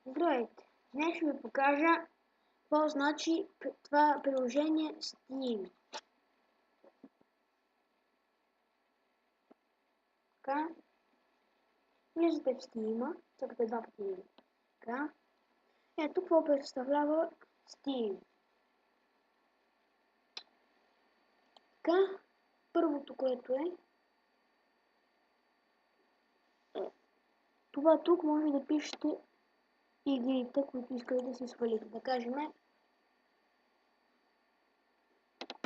Здравейте! Днес ще ви покажа какво значи това приложение Steam. Така, влизате в Steam, цъкате два пъти. Така, ето какво представлява Steam. Така, първото, което е това тук може да пишете игрите, които искате да си свалите. Да кажем,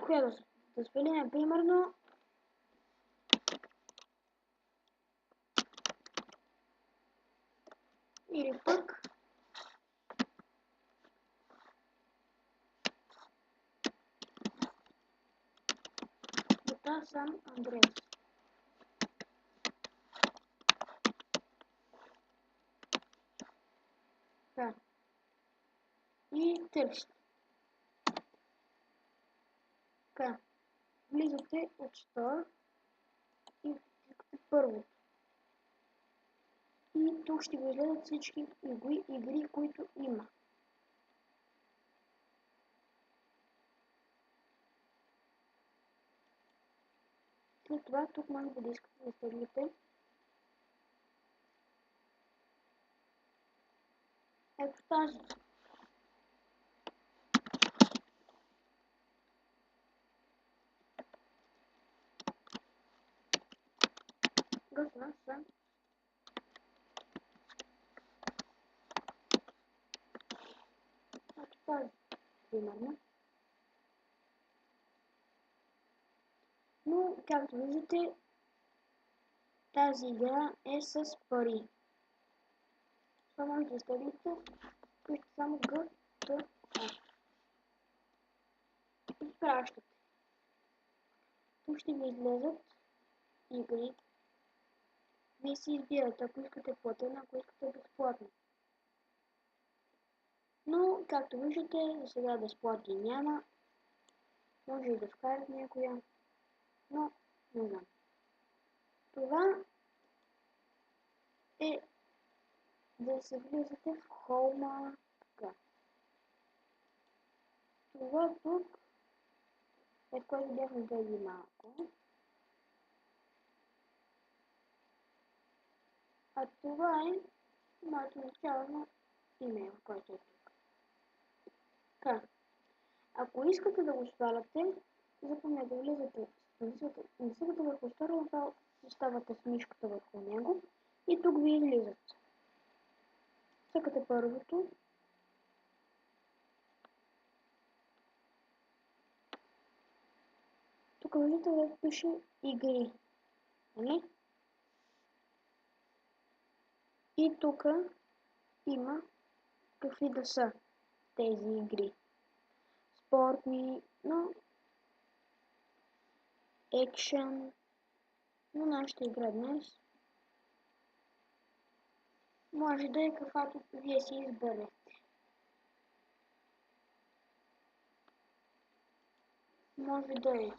коя да свалим, примерно или пък GTA San Andreas. Така. И търсите. Така. Влизате от Store и кликате първо. И тук ще ви излезат всички игри, които има. След това тук може да искате да изтеглите. Ето тази. Готова съм. Ето тази, примерно. Но, както виждате, тази игра е с пари. Това може да изтеглите. Пишете само GTA. И пращате. Тук ще ви излезат игри. Вие си избирате, ако искате платена, ако искате безплатно. Но, както виждате, за сега безплатни няма. Може и да вкарат някоя, но не знам. Това е да се влизате в холма. Така. Това тук е, в което бяхме преди малко. А това е моето начално имейл, който е тук. Така. Ако искате да го сваляте, запомнете, влизате, насъгате върху стария файл, оставате с мишката върху него и тук ви излизат. Цъкате първото. Тук виждате да пише игри. Нали? И тук има какви да са тези игри. Спортни, но екшен. Но нашата игра днес може да е каквато вие си изберете. Може да е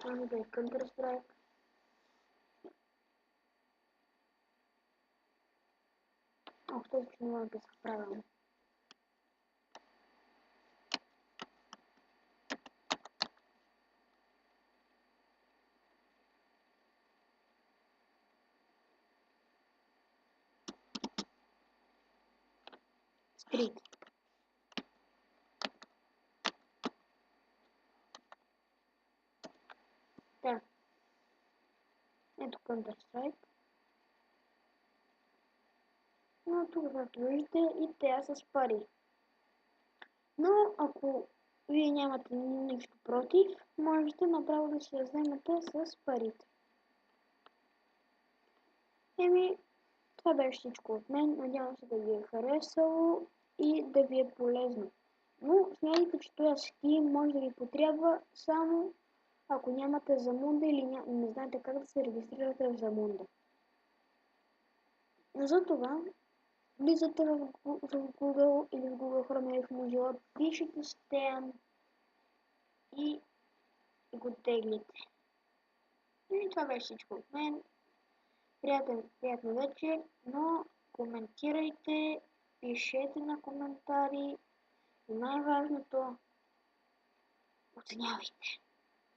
може да е Counter-Strike. Ох, този че не мога да писах правилно. Street. Да. Ето Counter-Strike. Но тук, както виждате, и те са с пари. Но ако вие нямате нищо против, можете направо да си я вземете с парите. Еми, това беше всичко от мен. Надявам се да ви е харесало и да ви е полезно. Но смятайте, че това Steam може да ви потрябва само ако нямате Замунда или не знаете как да се регистрирате в Замунда. Затова влизате в Google или в Google Chrome или в Mozilla, пишете Stan и го теглите. И това беше всичко от мен. Приятна вечер, но коментирайте, пишете на коментари и най-важното, оценявайте.